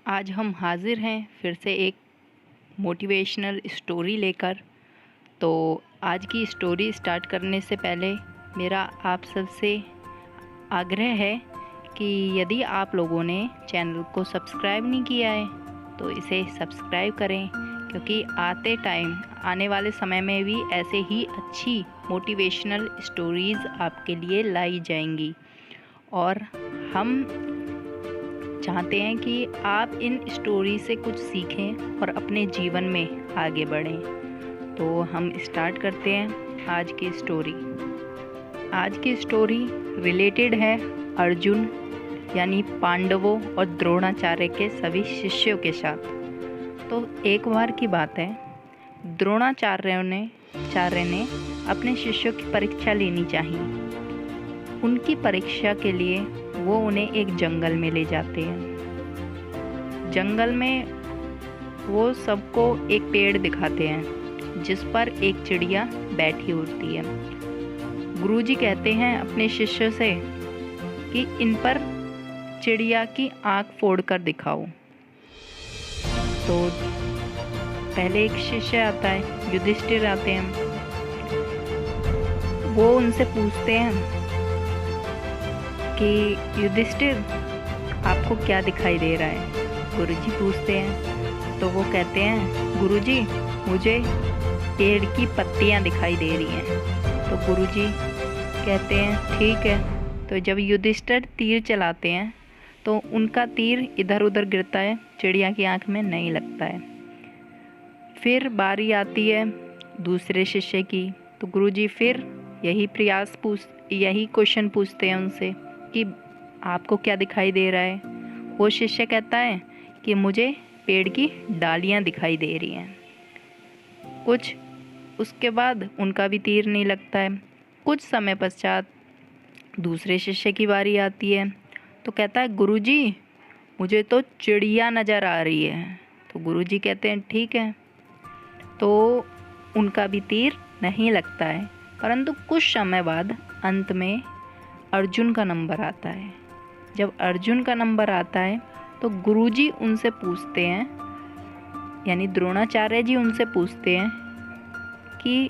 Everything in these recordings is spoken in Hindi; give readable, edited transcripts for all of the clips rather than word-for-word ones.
आज हम हाज़िर हैं फिर से एक मोटिवेशनल स्टोरी लेकर। तो आज की स्टोरी स्टार्ट करने से पहले मेरा आप सबसे आग्रह है कि यदि आप लोगों ने चैनल को सब्सक्राइब नहीं किया है तो इसे सब्सक्राइब करें, क्योंकि आने वाले समय में भी ऐसे ही अच्छी मोटिवेशनल स्टोरीज़ आपके लिए लाई जाएंगी। और हम चाहते हैं कि आप इन स्टोरी से कुछ सीखें और अपने जीवन में आगे बढ़ें। तो हम स्टार्ट करते हैं आज की स्टोरी। आज की स्टोरी रिलेटेड है अर्जुन यानी पांडवों और द्रोणाचार्य के सभी शिष्यों के साथ। तो एक बार की बात है, द्रोणाचार्य ने अपने शिष्यों की परीक्षा लेनी चाहिए। उनकी परीक्षा के लिए वो उन्हें एक जंगल में ले जाते हैं। जंगल में वो सबको एक पेड़ दिखाते हैं जिस पर एक चिड़िया बैठी होती है। गुरुजी कहते हैं अपने शिष्य से कि इन पर चिड़िया की आँख फोड़कर दिखाओ। तो पहले एक शिष्य आता है, युधिष्ठिर आते हैं। वो उनसे पूछते हैं कि युधिष्ठिर आपको क्या दिखाई दे रहा है? गुरुजी पूछते हैं तो वो कहते हैं, गुरुजी मुझे पेड़ की पत्तियां दिखाई दे रही हैं। तो गुरुजी कहते हैं ठीक है। तो जब युधिष्ठिर तीर चलाते हैं तो उनका तीर इधर उधर गिरता है, चिड़िया की आंख में नहीं लगता है। फिर बारी आती है दूसरे शिष्य की। तो गुरुजी फिर यही क्वेश्चन पूछते हैं उनसे कि आपको क्या दिखाई दे रहा है? वो शिष्य कहता है कि मुझे पेड़ की डालियां दिखाई दे रही हैं। कुछ उसके बाद उनका भी तीर नहीं लगता है। कुछ समय पश्चात दूसरे शिष्य की बारी आती है। तो कहता है, गुरुजी मुझे तो चिड़िया नज़र आ रही है। तो गुरुजी कहते हैं ठीक है। तो उनका भी तीर नहीं लगता है। परंतु कुछ समय बाद अंत में अर्जुन का नंबर आता है। जब अर्जुन का नंबर आता है तो गुरुजी उनसे पूछते हैं, यानी द्रोणाचार्य जी उनसे पूछते हैं कि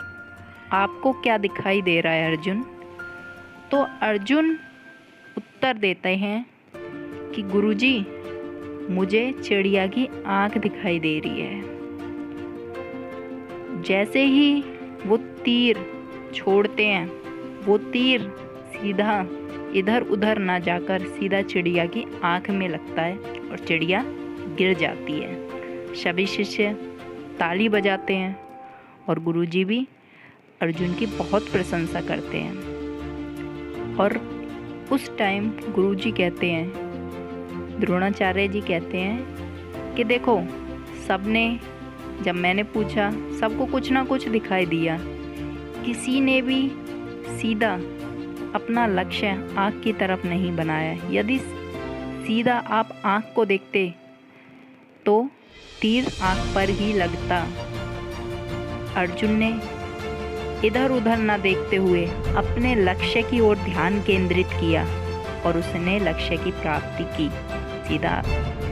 आपको क्या दिखाई दे रहा है अर्जुन? तो अर्जुन उत्तर देते हैं कि गुरुजी मुझे चिड़िया की आँख दिखाई दे रही है। जैसे ही वो तीर छोड़ते हैं, वो तीर सीधा इधर उधर ना जाकर सीधा चिड़िया की आँख में लगता है और चिड़िया गिर जाती है। सभी शिष्य ताली बजाते हैं और गुरुजी भी अर्जुन की बहुत प्रशंसा करते हैं। और उस टाइम गुरुजी कहते हैं, द्रोणाचार्य जी कहते हैं कि देखो, जब मैंने पूछा सबको कुछ ना कुछ दिखाई दिया। किसी ने भी सीधा अपना लक्ष्य आँख की तरफ नहीं बनाया। यदि सीधा आप आँख को देखते तो तीर आँख पर ही लगता। अर्जुन ने इधर उधर न देखते हुए अपने लक्ष्य की ओर ध्यान केंद्रित किया और उसने लक्ष्य की प्राप्ति की। सीधा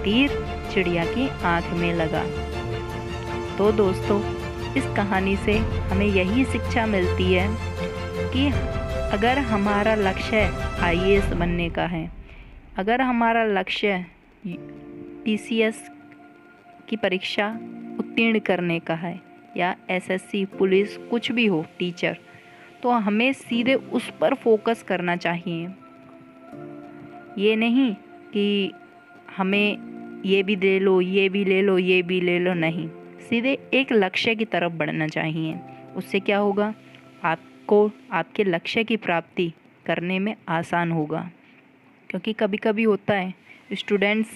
तीर चिड़िया की आँख में लगा। तो दोस्तों, इस कहानी से हमें यही शिक्षा मिलती है कि अगर हमारा लक्ष्य IAS बनने का है, अगर हमारा लक्ष्य PCS की परीक्षा उत्तीर्ण करने का है या SSC, पुलिस, कुछ भी हो, टीचर, तो हमें सीधे उस पर फोकस करना चाहिए। ये नहीं कि हमें ये भी ले लो, ये भी ले लो, ये भी ले लो, नहीं, सीधे एक लक्ष्य की तरफ बढ़ना चाहिए। उससे क्या होगा, आपको आपके लक्ष्य की प्राप्ति करने में आसान होगा। क्योंकि कभी कभी होता है स्टूडेंट्स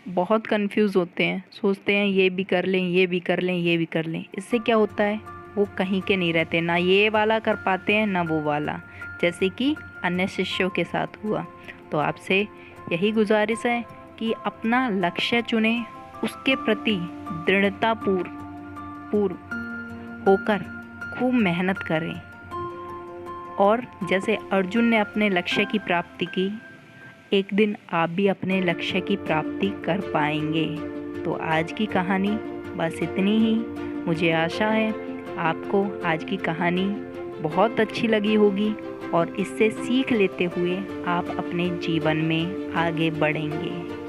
बहुत कंफ्यूज होते हैं, सोचते हैं ये भी कर लें, ये भी कर लें, ये भी कर लें। इससे क्या होता है, वो कहीं के नहीं रहते, ना ये वाला कर पाते हैं ना वो वाला, जैसे कि अन्य शिष्यों के साथ हुआ। तो आपसे यही गुजारिश है कि अपना लक्ष्य चुनें, उसके प्रति दृढ़तापूर्व होकर खूब मेहनत करें। और जैसे अर्जुन ने अपने लक्ष्य की प्राप्ति की, एक दिन आप भी अपने लक्ष्य की प्राप्ति कर पाएंगे। तो आज की कहानी बस इतनी ही। मुझे आशा है आपको आज की कहानी बहुत अच्छी लगी होगी और इससे सीख लेते हुए आप अपने जीवन में आगे बढ़ेंगे।